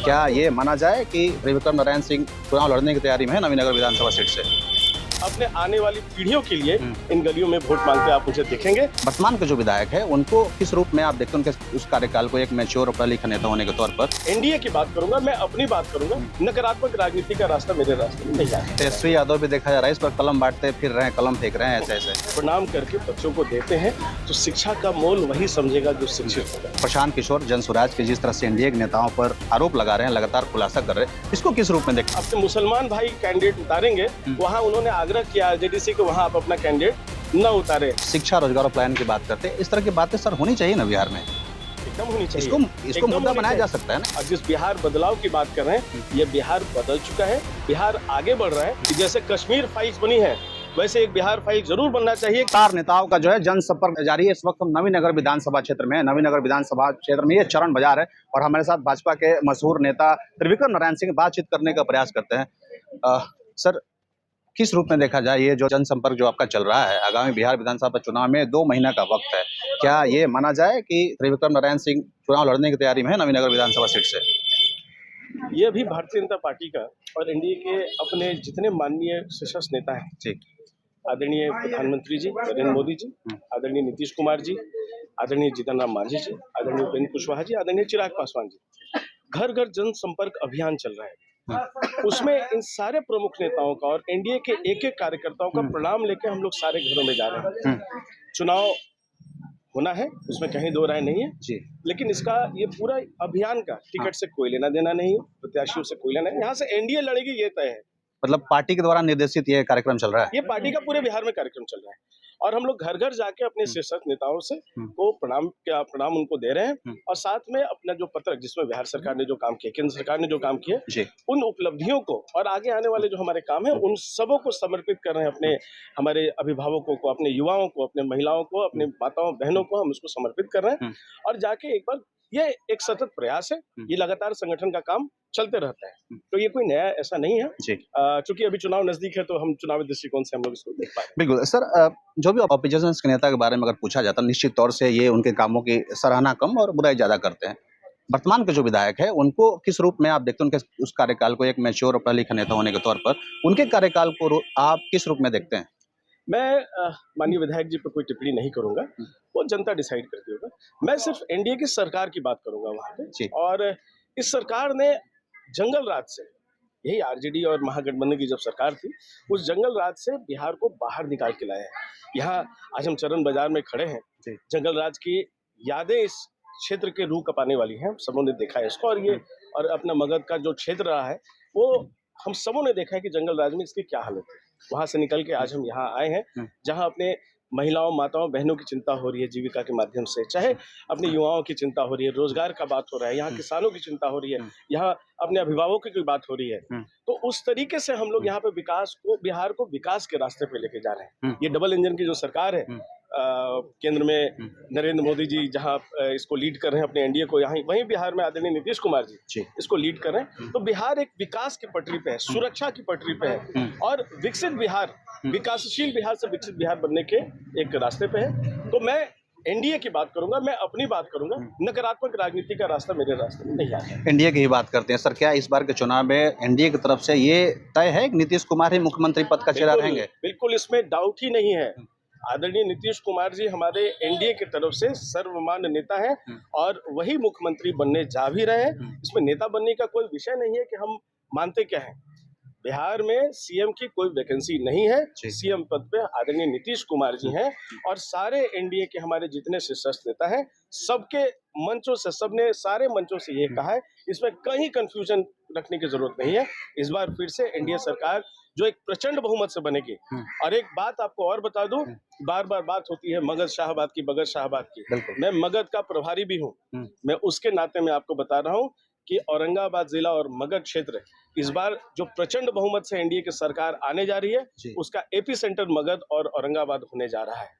क्या ये माना जाए कि त्रिविक्रम नारायण सिंह चुनाव लड़ने की तैयारी में है नवीनगर विधानसभा सीट से? अपने आने वाली पीढ़ियों के लिए इन गलियों में वोट मांगते आप मुझे देखेंगे। वर्तमान के जो विधायक है उनको किस रूप में आप देखते हैं, उनके उस कार्यकाल को एक मैच्योर और पढ़ा लिखा नेता होने के तौर पर? एनडीए की बात करूंगा, मैं अपनी बात करूंगा। नकारात्मक राजनीति का रास्ता मेरे रास्ते में नहीं है। तेजस्वी यादव भी देखा जा रहा है इस पर कलम बांटते फिर रहे हैं, कलम फेंक रहे हैं ऐसे। प्रणाम करके बच्चों को देते हैं तो शिक्षा का मोल वही समझेगा जो शिक्षित होगा। प्रशांत किशोर जनसुराज के जिस तरह से एनडीए के नेताओं पर आरोप लगा रहे हैं, लगातार खुलासा कर रहे हैं, इसको किस रूप में देखते हैं? अपने मुसलमान भाई कैंडिडेट उतारेंगे, वहाँ उन्होंने आग्रह किया जेडीसी को वहाँ आप अपना कैंडिडेट न उतारे। शिक्षा रोजगार प्लान की बात करते हैं, इस तरह की बातें सर होनी चाहिए ना बिहार में? एकदम होनी चाहिए। इसको मुद्दा बनाया जा सकता है ना। और जिस बिहार बदलाव की बात कर रहे हैं, ये बिहार बदल चुका है, बिहार आगे बढ़ रहा है। कि जैसे कश्मीर फाइल्स बनी है वैसे एक बिहार फाइल जरूर बनना चाहिए। 4 नेताओं का जो है जनसंपर्क जारी है। इस वक्त हम नवीनगर विधानसभा क्षेत्र में है। नवीनगर विधानसभा क्षेत्र में ये चरण बाजार है और हमारे साथ भाजपा के मशहूर नेता त्रिविक्रम नारायण सिंह बातचीत करने का प्रयास करते हैं। सर, किस रूप में देखा जाए ये जो जनसंपर्क जो आपका चल रहा है, आगामी बिहार विधानसभा चुनाव में 2 महीना का वक्त है, क्या ये माना जाए कि त्रिविक्रम नारायण सिंह चुनाव लड़ने की तैयारी में है नवीनगर विधानसभा सीट से? ये भी भारतीय जनता पार्टी का और एनडीए के अपने जितने माननीय शीर्ष नेता हैं, ठीक, आदरणीय प्रधानमंत्री जी नरेंद्र मोदी जी, आदरणीय नीतीश कुमार जी, आदरणीय जीतन राम मांझी जी, आदरणीय उपेंद्र कुशवाहा जी, आदरणीय चिराग पासवान जी, घर घर जनसंपर्क अभियान चल रहा है। उसमें इन सारे प्रमुख नेताओं का और एनडीए के एक एक कार्यकर्ताओं का प्रणाम लेके हम लोग सारे घरों में जा रहे हैं। चुनाव होना है, उसमें कहीं दो राय नहीं है जी। लेकिन इसका ये पूरा अभियान का टिकट से कोई लेना देना नहीं है, प्रत्याशियों से कोई लेना नहीं। यहाँ से एनडीए लड़ेगी ये तय है। मतलब पार्टी के द्वारा निर्देशित ये कार्यक्रम चल रहा है? ये पार्टी का पूरे बिहार में कार्यक्रम चल रहा है और हम लोग घर घर जाके अपने शीर्ष नेताओं से वो प्रणाम उनको दे रहे हैं और साथ में अपना जो पत्रक जिसमें बिहार सरकार ने जो काम किया, केंद्र सरकार ने जो काम किया, उन उपलब्धियों को और आगे आने वाले जो हमारे काम है उन सबों को समर्पित कर रहे हैं। अपने हमारे अभिभावकों को, अपने युवाओं को, अपने महिलाओं को, अपने माताओं बहनों को हम उसको समर्पित कर रहे हैं और जाके एक बार ये एक सतत प्रयास है। ये लगातार संगठन का काम चलते रहता है, तो ये कोई नया ऐसा नहीं है। चूंकि अभी चुनाव नजदीक है तो हम चुनावी दृष्टिकोण से हम लोग इसको देख पाए। बिल्कुल सर, जो भी ऑपोजिशन के नेता के बारे में अगर पूछा जाता है, निश्चित तौर से ये उनके कामों की सराहना कम और बुराई ज्यादा करते हैं। वर्तमान के जो विधायक है उनको किस रूप में आप देखते हैं, उनके उस कार्यकाल को एक मैच्योर और पढ़ा लिखा नेता होने के तौर पर उनके कार्यकाल को आप किस रूप में देखते हैं? मैं माननीय विधायक जी पर कोई टिप्पणी नहीं करूंगा, वो जनता डिसाइड करती होगा। मैं सिर्फ एनडीए की सरकार की बात करूंगा वहां पे। और इस सरकार ने जंगल राज से, यही आरजेडी और महागठबंधन की जब सरकार थी, उस जंगल राज से बिहार को बाहर निकाल के लाया है। यहाँ आज हम चरण बाजार में खड़े हैं, जंगल राज की यादें इस क्षेत्र के रूह कपाने वाली हैं। सबों ने देखा है इसको और अपना मगध का जो क्षेत्र रहा है वो हम सबों ने देखा है कि जंगल राज में इसकी क्या हालत है। वहां से निकल के आज हम यहाँ आए हैं जहां अपने महिलाओं, माताओं, बहनों की चिंता हो रही है जीविका के माध्यम से, चाहे अपने युवाओं की चिंता हो रही है, रोजगार का बात हो रहा है, यहाँ किसानों की चिंता हो रही है, यहाँ अपने अभिभावकों की बात हो रही है। तो उस तरीके से हम लोग यहाँ पे विकास को, बिहार को विकास के रास्ते पे लेके जा रहे हैं। ये डबल इंजन की जो सरकार है, केंद्र में नरेंद्र मोदी जी जहां इसको लीड कर रहे हैं अपने एनडीए को, यहाँ वहीं बिहार में आदरणीय नीतीश कुमार जी इसको लीड कर रहे हैं। तो बिहार एक विकास की पटरी पे है, सुरक्षा की पटरी पे है और विकसित बिहार, विकासशील बिहार से विकसित बिहार बनने के एक रास्ते पे है। तो मैं एनडीए की बात करूंगा, मैं अपनी बात करूंगा। नकारात्मक राजनीति का रास्ता मेरे रास्ते में नहीं आता। एनडीए की ही बात करते हैं सर, क्या इस बार के चुनाव में एनडीए की तरफ से ये तय है कि नीतीश कुमार ही मुख्यमंत्री पद का चेहरा रहेंगे? बिल्कुल, इसमें डाउट ही नहीं है। आदरणीय नीतीश कुमार जी हमारे एनडीए की तरफ से सर्वमान्य नेता हैं और वही मुख्यमंत्री बनने जा भी रहे हैं। इसमें नेता बनने का कोई विषय नहीं है कि हम मानते क्या हैं। बिहार में सीएम की कोई वैकेंसी नहीं है, सीएम पद पे आदरणीय नीतीश कुमार जी हैं और सारे एनडीए के हमारे जितने शीर्ष नेता हैं सबके मंचों से, सबने सारे मंचों से ये कहा है, इसमें कहीं कंफ्यूजन रखने की जरूरत नहीं है। इस बार फिर से एनडीए सरकार जो एक प्रचंड बहुमत से बनेगी। और एक बात आपको और बता दूं, बार बार बात होती है मगध शाहबाद की, बगद शाहबाद की। मैं मगध का प्रभारी भी हूँ, मैं उसके नाते मैं आपको बता रहा हूँ कि औरंगाबाद जिला और मगध क्षेत्र इस बार जो प्रचंड बहुमत से एनडीए की सरकार आने जा रही है, उसका एपी सेंटर मगध और औरंगाबाद होने जा रहा है।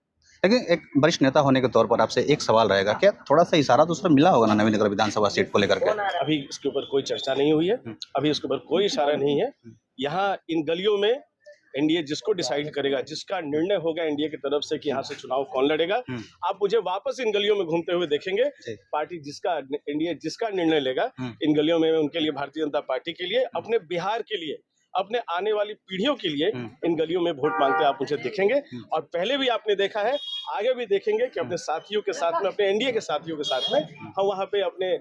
लेकिन एक वरिष्ठ नेता होने के तौर पर आपसे एक सवाल रहेगा, क्या थोड़ा सा इशारा तो उसमें मिला होगा ना नवीनगर विधानसभा सीट को लेकर के? अभी इसके ऊपर कोई चर्चा नहीं हुई है, अभी इसके ऊपर कोई इशारा नहीं है। यहाँ इन गलियों में एनडीए जिसको डिसाइड करेगा, जिसका निर्णय होगा एनडीए की तरफ से कि यहाँ से चुनाव कौन लड़ेगा, आप मुझे वापस इन गलियों में घूमते हुए देखेंगे। पार्टी जिसका एनडीए जिसका निर्णय लेगा इन गलियों में, उनके लिए, भारतीय जनता पार्टी के लिए, अपने बिहार के लिए, अपने आने वाली पीढ़ियों के लिए इन गलियों में वोट मांगते आप मुझे देखेंगे। और पहले भी आपने देखा है, आगे भी देखेंगे कि अपने साथियों के साथ में, अपने एनडीए के साथियों के साथ में हम वहाँ पे अपने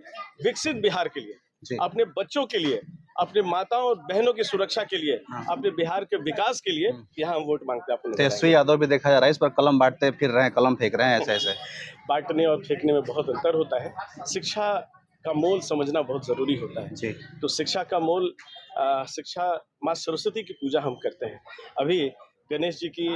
विकसित बिहार के लिए, अपने बच्चों के लिए, अपने माताओं और बहनों की सुरक्षा के लिए, अपने बिहार के विकास के लिए यहाँ हम वोट मांगते हैं। आपको तेजस्वी यादव भी देखा जा रहा है, इस पर कलम बांटते फिर रहे हैं, कलम फेंक रहे हैं, ऐसे ऐसे। बांटने और फेंकने में बहुत अंतर होता है। शिक्षा का मोल समझना बहुत जरूरी होता है जी। तो शिक्षा का मोल, शिक्षा, माँ सरस्वती की पूजा हम करते हैं। अभी गणेश जी की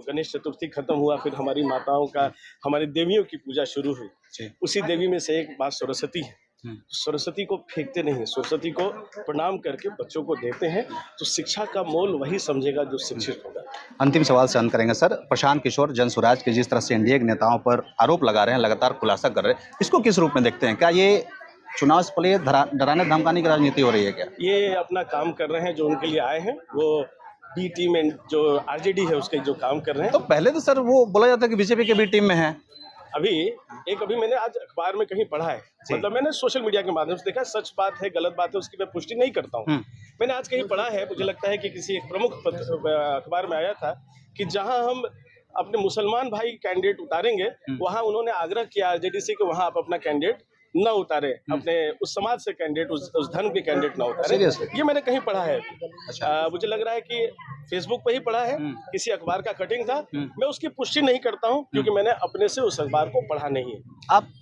गणेश चतुर्थी खत्म हुआ, फिर हमारी माताओं का, हमारी देवियों की पूजा शुरू हुई। उसी देवी में से एक माँ सरस्वती है। सरस्वती को फेंकते नहीं, सरस्वती को प्रणाम करके बच्चों को देते हैं। तो शिक्षा का मोल वही समझेगा जो शिक्षित होगा। अंतिम सवाल से अंत करेंगे सर। प्रशांत किशोर जनसुराज के जिस तरह से एनडीए के नेताओं पर आरोप लगा रहे हैं, लगातार खुलासा कर रहे हैं, इसको किस रूप में देखते हैं? क्या ये चुनाव से पहले डराने धमकाने की राजनीति हो रही है क्या? ये अपना काम कर रहे हैं जो उनके लिए आए हैं, वो बी टीम एंड जो आरजेडी है उसके जो काम कर रहे हैं। तो पहले तो सर वो बोला जाता है कि बीजेपी के बी टीम में है। अभी मैंने आज अखबार में कहीं पढ़ा है, मतलब मैंने सोशल मीडिया के माध्यम से देखा, सच बात है गलत बात है उसकी मैं पुष्टि नहीं करता हूँ। मैंने आज कहीं पढ़ा है, मुझे लगता है कि किसी एक प्रमुख अखबार में आया था कि जहां हम अपने मुसलमान भाई कैंडिडेट उतारेंगे, वहां उन्होंने आग्रह किया आरजेडी से कि वहां आप अपना कैंडिडेट न उतारे, अपने उस समाज से कैंडिडेट, उस धर्म के कैंडिडेट न उतारे। ये मैंने कहीं पढ़ा है। मुझे लग रहा है कि फेसबुक पे ही पढ़ा है, किसी अखबार का कटिंग था। मैं उसकी पुष्टि नहीं करता हूं क्योंकि मैंने अपने से उस अखबार को पढ़ा नहीं है। आप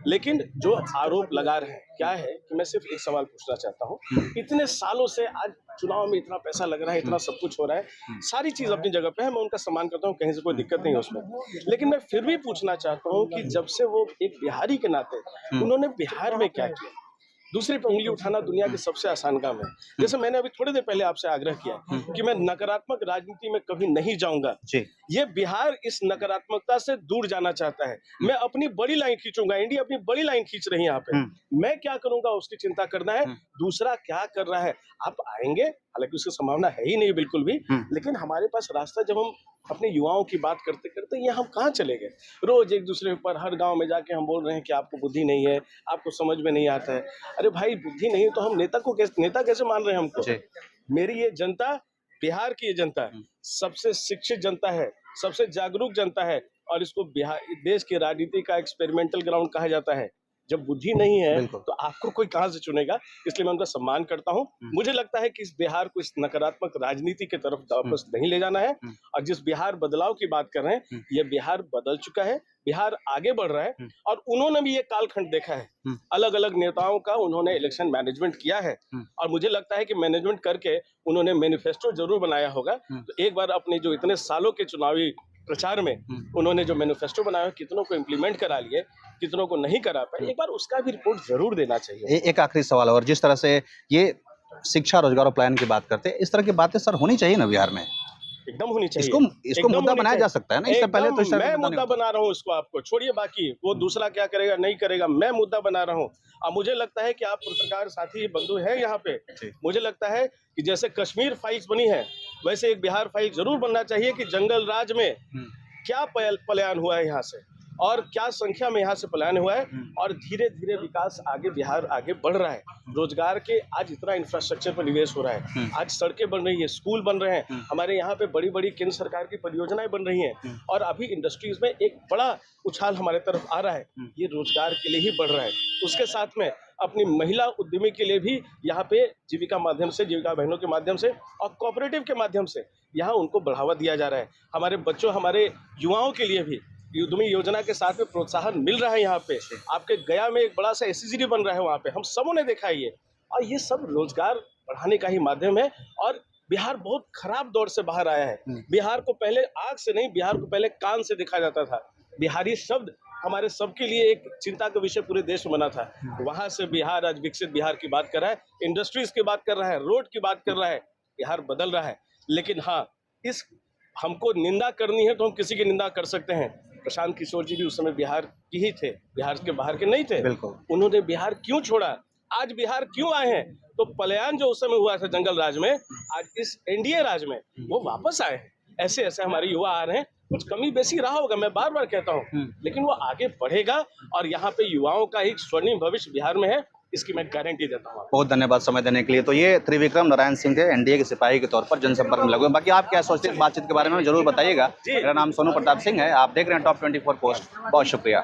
लेकिन जो आरोप लगा रहे हैं, क्या है कि मैं सिर्फ एक सवाल पूछना चाहता हूँ। इतने सालों से आज चुनाव में इतना पैसा लग रहा है, इतना सब कुछ हो रहा है, सारी चीज अपनी जगह पे है, मैं उनका सम्मान करता हूँ, कहीं से कोई दिक्कत नहीं है उसमें। लेकिन मैं फिर भी पूछना चाहता हूँ कि जब से वो एक बिहारी के नाते उन्होंने बिहार में क्या किया? दूसरे पे उंगली उठाना दुनिया की सबसे आसान काम है। जैसे मैंने अभी थोड़ी देर पहले आपसे आग्रह किया कि मैं नकारात्मक राजनीति में कभी नहीं जाऊंगा। ये बिहार इस नकारात्मकता से दूर जाना चाहता है। मैं अपनी बड़ी लाइन खींचूंगा, इंडिया अपनी बड़ी लाइन खींच रही है यहाँ पे। मैं क्या करूंगा उसकी चिंता करना है, दूसरा क्या कर रहा है। आप आएंगे, हालांकि उसकी संभावना है ही नहीं बिल्कुल भी, लेकिन हमारे पास रास्ता, जब हम अपने युवाओं की बात करते करते ये हम कहाँ चले गए? रोज एक दूसरे पर हर गांव में जाके हम बोल रहे हैं कि आपको बुद्धि नहीं है, आपको समझ में नहीं आता है। अरे भाई, बुद्धि नहीं है तो हम नेता कैसे मान रहे हैं हमको? मेरी ये जनता, बिहार की ये जनता सबसे शिक्षित जनता है, सबसे जागरूक जनता है, और इसको बिहार देश की राजनीति का एक्सपेरिमेंटल ग्राउंड कहा जाता है। जब बुद्धि नहीं है तो आपको कोई कहां से चुनेगा? इसलिए मैं उनका सम्मान करता हूं। मुझे लगता है कि इस बिहार को इस नकारात्मक राजनीति की तरफ वापस नहीं ले जाना है। और जिस बिहार बदलाव की बात कर रहे हैं, ये बिहार बदल चुका है, बिहार आगे बढ़ रहा है। और उन्होंने भी ये कालखंड देखा है, अलग अलग नेताओं का उन्होंने इलेक्शन मैनेजमेंट किया है, और मुझे लगता है कि मैनेजमेंट करके उन्होंने मैनिफेस्टो जरूर बनाया होगा। तो एक बार अपने जो इतने सालों के चुनावी प्रचार में उन्होंने जो मैनिफेस्टो बनाया, कितनों को इम्प्लीमेंट करा लिए, कितनों को नहीं करा पाए, एक बार उसका भी रिपोर्ट जरूर देना चाहिए। एक आखिरी सवाल, और जिस तरह से ये शिक्षा, रोजगार और प्लान की बात करते हैं, इस तरह की बातें सर होनी चाहिए ना बिहार में? एकदम होनी चाहिए। इसको मुद्दा बनाया जा सकता है ना? इससे पहले तो मैं मुद्दा बना रहा हूँ इसको, आपको छोड़िए, बाकी वो दूसरा क्या करेगा नहीं करेगा, मैं मुद्दा बना रहा हूँ। अब मुझे लगता है कि आप पत्रकार साथी बंधु हैं यहाँ पे, मुझे लगता है कि जैसे कश्मीर फाइल्स बनी है, वैसे एक बिहार फाइल जरूर बनना चाहिए कि जंगल राज में क्या पलायन हुआ है यहाँ से, और क्या संख्या में यहाँ से पलायन हुआ है, और धीरे धीरे विकास आगे, बिहार आगे बढ़ रहा है। रोजगार के आज इतना इंफ्रास्ट्रक्चर पर निवेश हो रहा है, आज सड़कें बन रही है, स्कूल बन रहे हैं, हमारे यहाँ पे बड़ी बड़ी केंद्र सरकार की परियोजनाएं बन रही हैं, और अभी इंडस्ट्रीज में एक बड़ा उछाल हमारे तरफ आ रहा है। ये रोजगार के लिए ही बढ़ रहा है। उसके साथ में अपनी महिला उद्यमी के लिए भी यहाँ पे जीविका बहनों के माध्यम से और कोऑपरेटिव के माध्यम से यहाँ उनको बढ़ावा दिया जा रहा है। हमारे बच्चों, हमारे युवाओं के लिए भी उद्यमी योजना के साथ में प्रोत्साहन मिल रहा है। यहाँ पे आपके गया में एक बड़ा सा एससीजीडी बन रहा है, वहाँ पे हम सबों ने देखा है ये, और ये सब रोजगार बढ़ाने का ही माध्यम है। और बिहार बहुत खराब दौर से बाहर आया है। बिहार को पहले आग से नहीं, बिहार को पहले कान से देखा जाता था। बिहारी शब्द हमारे सबके लिए एक चिंता का विषय पूरे देश में बना था। वहां से बिहार आज विकसित बिहार की बात कर रहा है, इंडस्ट्रीज की बात कर रहा है, रोड की बात कर रहा है। बिहार बदल रहा है। लेकिन हाँ, इस हमको निंदा करनी है तो हम किसी की निंदा कर सकते हैं। प्रशांत किशोर जी भी उस समय बिहार की ही थे, बिहार के बाहर के नहीं थे। उन्होंने बिहार क्यों छोड़ा? आज बिहार क्यों आए हैं, तो पलायन जो उस समय हुआ था जंगल राज में, आज इस एनडीए राज में वो वापस आए हैं। ऐसे ऐसे हमारे युवा आ रहे हैं। कुछ कमी बेसी रहा होगा, मैं बार बार कहता हूँ, लेकिन वो आगे बढ़ेगा और यहाँ पे युवाओं का एक स्वर्णिम भविष्य बिहार में है, इसकी मैं गारंटी देता हूँ। बहुत धन्यवाद समय देने के लिए। तो ये त्रिविक्रम नारायण सिंह थे, एनडीए के सिपाही के तौर पर जनसंपर्क में लगे हुए। बाकी आप क्या सोचते हैं इस बातचीत के बारे में जरूर बताइएगा। मेरा नाम सोनू प्रताप सिंह है, आप देख रहे हैं टॉप 24 पोस्ट। बहुत शुक्रिया।